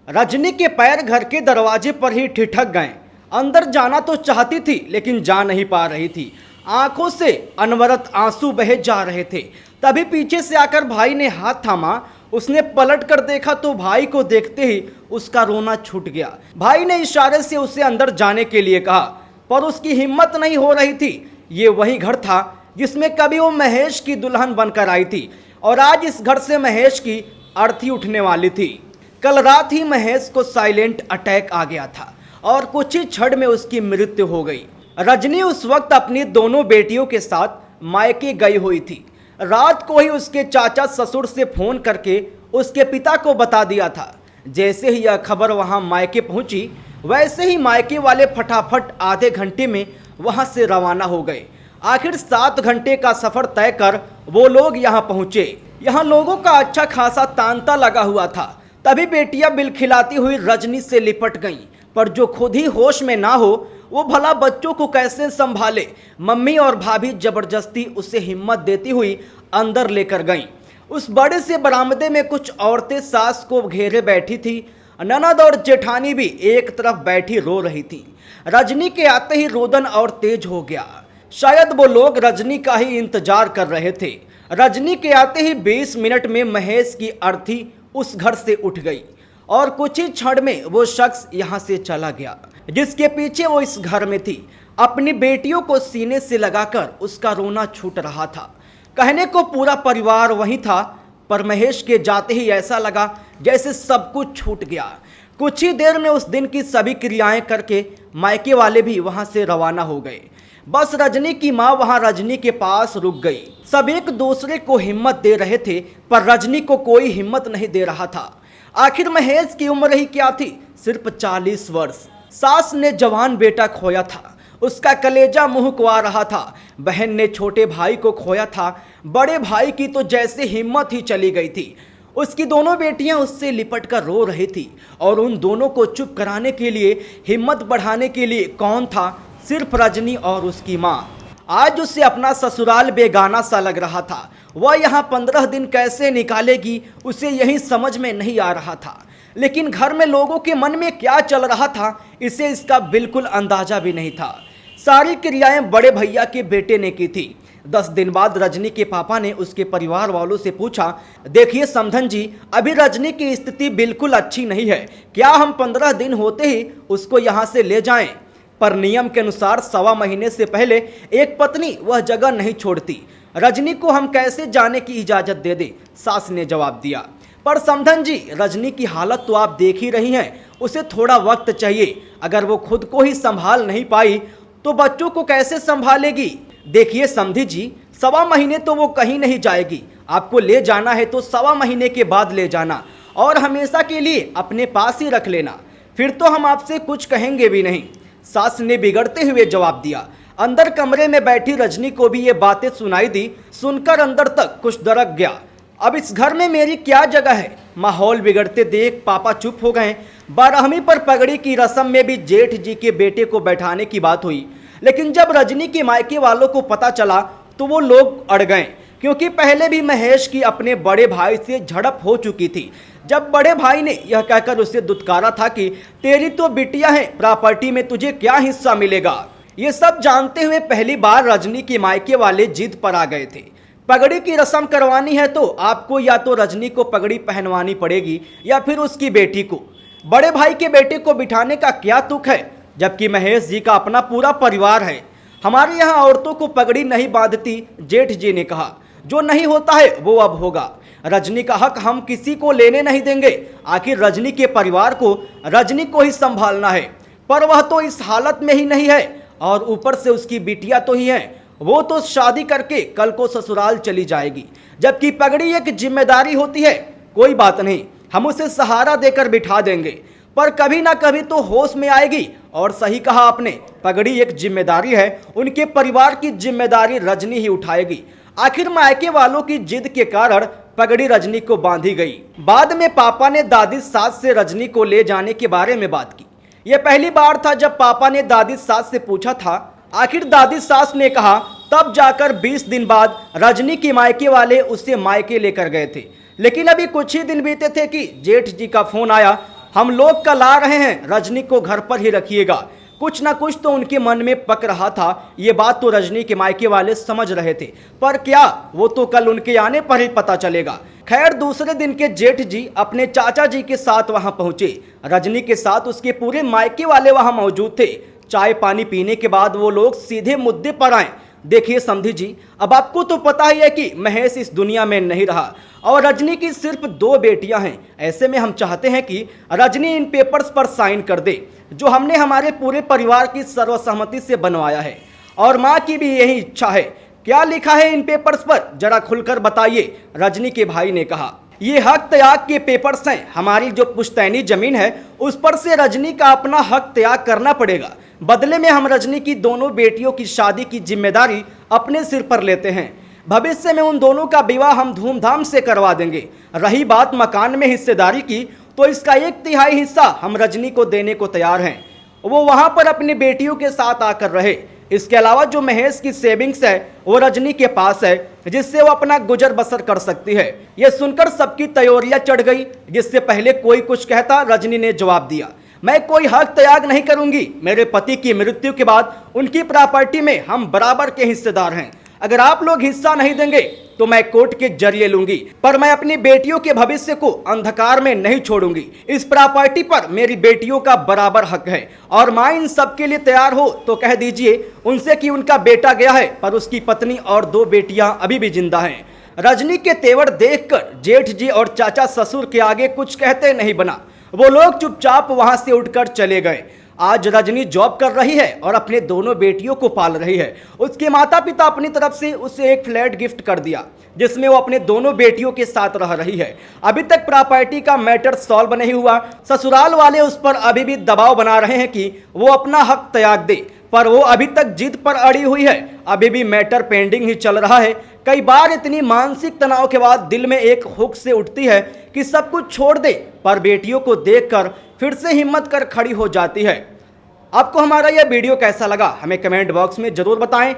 रजनी के पैर घर के दरवाजे पर ही ठिठक गए। अंदर जाना तो चाहती थी लेकिन जा नहीं पा रही थी। आंखों से अनवरत आंसू बहे जा रहे थे। तभी पीछे से आकर भाई ने हाथ थामा। उसने पलट कर देखा तो भाई को देखते ही उसका रोना छूट गया। भाई ने इशारे से उसे अंदर जाने के लिए कहा, पर उसकी हिम्मत नहीं हो रही थी। ये वही घर था जिसमें कभी वो महेश की दुल्हन बनकर आई थी और आज इस घर से महेश की अर्थी उठने वाली थी। कल रात ही महेश को साइलेंट अटैक आ गया था और कुछ ही क्षण में उसकी मृत्यु हो गई। रजनी उस वक्त अपनी दोनों बेटियों के साथ मायके गई हुई थी। रात को ही उसके चाचा ससुर से फोन करके उसके पिता को बता दिया था। जैसे ही यह खबर वहां मायके पहुंची, वैसे ही मायके वाले फटाफट आधे घंटे में वहां से रवाना हो गए। आखिर 7 घंटे का सफर तय कर वो लोग यहां पहुंचे। यहां लोगों का अच्छा खासा तांता लगा हुआ था। तभी बेटियां बिलखिलाती हुई रजनी से लिपट गईं, पर जो खुद ही होश में ना हो वो भला बच्चों को कैसे संभाले। मम्मी और भाभी जबरदस्ती उसे हिम्मत देती हुई अंदर लेकर गईं। उस बड़े से बरामदे में कुछ औरतें सास को घेरे बैठी थी। ननद और जेठानी भी एक तरफ बैठी रो रही थी। रजनी के आते ही रोदन और तेज हो गया। शायद वो लोग रजनी का ही इंतजार कर रहे थे। रजनी के आते ही 20 मिनट में महेश की अर्थी उस घर से उठ गई और कुछ ही क्षण में वो शख्स यहाँ से चला गया जिसके पीछे वो इस घर में थी। अपनी बेटियों को सीने से लगाकर उसका रोना छूट रहा था। कहने को पूरा परिवार वहीं था, पर महेश के जाते ही ऐसा लगा जैसे सब कुछ छूट गया। कुछ ही देर में उस दिन की सभी क्रियाएं करके मायके वाले भी वहां से रवाना हो गए। बस रजनी की माँ वहां रजनी के पास रुक गई। सब एक दूसरे को हिम्मत दे रहे थे, पर रजनी को कोई हिम्मत नहीं दे रहा था। आखिर महेश की उम्र ही क्या थी, सिर्फ 40 वर्ष। सास ने जवान बेटा खोया था, उसका कलेजा मुहकवा रहा था। बहन ने छोटे भाई को खोया था। बड़े भाई की तो जैसे हिम्मत ही चली गई थी। उसकी दोनों बेटियां उससे लिपट कर रो रही थी और उन दोनों को चुप कराने के लिए, हिम्मत बढ़ाने के लिए कौन था? सिर्फ रजनी और उसकी माँ। आज उसे अपना ससुराल बेगाना सा लग रहा था। वह यहाँ 15 दिन कैसे निकालेगी, उसे यही समझ में नहीं आ रहा था। लेकिन घर में लोगों के मन में क्या चल रहा था, इसे इसका बिल्कुल अंदाजा भी नहीं था। सारी क्रियाएं बड़े भैया के बेटे ने की थी। 10 दिन बाद रजनी के पापा ने उसके परिवार वालों से पूछा, देखिए समधन जी, अभी रजनी की स्थिति बिल्कुल अच्छी नहीं है। क्या हम 15 दिन होते ही उसको यहाँ से ले जाएं? पर नियम के अनुसार 1.25 महीने से पहले एक पत्नी वह जगह नहीं छोड़ती। रजनी को हम कैसे जाने की इजाजत दे दें? सास ने जवाब दिया। पर समधन जी, रजनी की हालत तो आप देख ही रही हैं। उसे थोड़ा वक्त चाहिए। अगर वो खुद को ही संभाल नहीं पाई तो बच्चों को कैसे संभालेगी? देखिए समधी जी, 1.25 महीने तो वो कहीं नहीं जाएगी। आपको ले जाना है तो 1.25 महीने के बाद ले जाना और हमेशा के लिए अपने पास ही रख लेना। फिर तो हम आपसे कुछ कहेंगे भी नहीं, सास ने बिगड़ते हुए जवाब दिया। अंदर कमरे में बैठी रजनी को भी ये बातें सुनाई दी। सुनकर अंदर तक कुछ दरक गया। अब इस घर में मेरी क्या जगह है? माहौल बिगड़ते देख पापा चुप हो गए। 12वीं पर पगड़ी की रस्म में भी जेठ जी के बेटे को बैठाने की बात हुई, लेकिन जब रजनी के मायके वालों को पता चला तो वो लोग अड़ गए, क्योंकि पहले भी महेश की अपने बड़े भाई से झड़प हो चुकी थी। जब बड़े भाई ने यह कहकर उसे दुत्कारा था कि तेरी तो बिटिया है, प्रॉपर्टी में तुझे क्या हिस्सा मिलेगा। ये सब जानते हुए पहली बार रजनी के मायके वाले जिद पर आ गए थे। पगड़ी की रस्म करवानी है तो आपको या तो रजनी को पगड़ी पहनवानी पड़ेगी या फिर उसकी बेटी को। बड़े भाई के बेटे को बिठाने का क्या तुक है, जबकि महेश जी का अपना पूरा परिवार है। हमारे यहाँ औरतों को पगड़ी नहीं बांधती, जेठ जी ने कहा। जो नहीं होता है वो अब होगा। रजनी का हक हम किसी को लेने नहीं देंगे। आखिर रजनी के परिवार को रजनी को ही संभालना है, पर वह तो इस हालत में ही नहीं है और ऊपर से उसकी बिटिया तो ही है। वो तो शादी करके कल को ससुराल चली जाएगी, जबकि पगड़ी एक जिम्मेदारी होती है। कोई बात नहीं, हम उसे सहारा देकर बिठा देंगे, पर कभी ना कभी तो होश में आएगी। और सही कहा आपने, पगड़ी एक जिम्मेदारी है। उनके परिवार की जिम्मेदारी रजनी ही उठाएगी। आखिर मायके वालों की जिद के कारण पगड़ी रजनी को बांधी गई। बाद में पापा ने दादी सास से रजनी को ले जाने के बारे में बात की। यह पहली बार था जब पापा ने दादी सास से पूछा था। आखिर दादी सास ने कहा। तब जाकर 20 दिन बाद रजनी के मायके वाले उसे मायके लेकर गए थे। लेकिन अभी कुछ ही दिन बीते थे कि जेठ जी का फोन आया हम लोग कल आ रहे हैं, रजनी को घर पर ही रखिएगा। कुछ ना कुछ तो उनके मन में पक रहा था। ये बात तो रजनी के मायके वाले समझ रहे थे, पर क्या, वो तो कल उनके आने पर ही पता चलेगा। खैर, दूसरे दिन के जेठ जी अपने चाचा जी के साथ वहां पहुंचे। रजनी के साथ उसके पूरे मायके वाले वहां मौजूद थे। चाय पानी पीने के बाद वो लोग सीधे मुद्दे पर आए। देखिए समधी जी, अब आपको तो पता ही है कि महेश इस दुनिया में नहीं रहा और रजनी की सिर्फ 2 बेटियां हैं। ऐसे में हम चाहते हैं कि रजनी इन पेपर्स पर साइन कर दे, जो हमने हमारे पूरे परिवार की सर्वसम्मति से बनवाया है, और माँ की भी यही इच्छा है। क्या लिखा है इन पेपर्स पर, जरा खुलकर बताइए, रजनी के भाई ने कहा। ये हक त्याग के पेपर्स हैं। हमारी जो पुश्तैनी जमीन है उस पर से रजनी का अपना हक त्याग करना पड़ेगा। बदले में हम रजनी की दोनों बेटियों की शादी की जिम्मेदारी अपने सिर पर लेते हैं। भविष्य में उन दोनों का विवाह हम धूमधाम से करवा देंगे। रही बात मकान में हिस्सेदारी की, तो इसका 1/3 हिस्सा हम रजनी को देने को तैयार हैं। वो वहां पर अपनी बेटियों के साथ आकर रहे। इसके अलावा जो महेश की सेविंग्स है वो रजनी के पास है, जिससे वो अपना गुजर बसर कर सकती है। यह सुनकर सबकी तैयारियां चढ़ गई। जिससे पहले कोई कुछ कहता, रजनी ने जवाब दिया, मैं कोई हक त्याग नहीं करूंगी। मेरे पति की मृत्यु के बाद उनकी प्रॉपर्टी में हम बराबर के हिस्सेदार हैं। अगर आप लोग हिस्सा नहीं देंगे तो मैं कोर्ट के जरिए लूंगी, पर मैं अपनी बेटियों के भविष्य को अंधकार में नहीं छोड़ूंगी। इस प्रॉपर्टी पर मेरी बेटियों का बराबर हक है, और मां इन सब के लिए तैयार हो तो कह दीजिए उनसे कि उनका बेटा गया है, पर उसकी पत्नी और 2 बेटियां अभी भी जिंदा हैं। रजनी के तेवर देखकर जेठ जी और चाचा ससुर के आगे कुछ कहते नहीं बना। वो लोग चुपचाप वहां से उठकर चले गए। आज रजनी जॉब कर रही है और अपने दोनों बेटियों को पाल रही है। उसके माता पिता अपनी तरफ से उसे एक फ्लैट गिफ्ट कर दिया, जिसमें वो अपने दोनों बेटियों के साथ रह रही है। अभी तक प्रॉपर्टी का मैटर सॉल्व नहीं हुआ। ससुराल वाले उस पर अभी भी दबाव बना रहे हैं कि वो अपना हक त्याग दे, पर वो अभी तक जिद पर अड़ी हुई है। अभी भी मैटर पेंडिंग ही चल रहा है। कई बार इतनी मानसिक तनाव के बाद दिल में एक हुक से उठती है कि सब कुछ छोड़ दे, पर बेटियों को देखकर फिर से हिम्मत कर खड़ी हो जाती है। आपको हमारा यह वीडियो कैसा लगा हमें कमेंट बॉक्स में जरूर बताएं,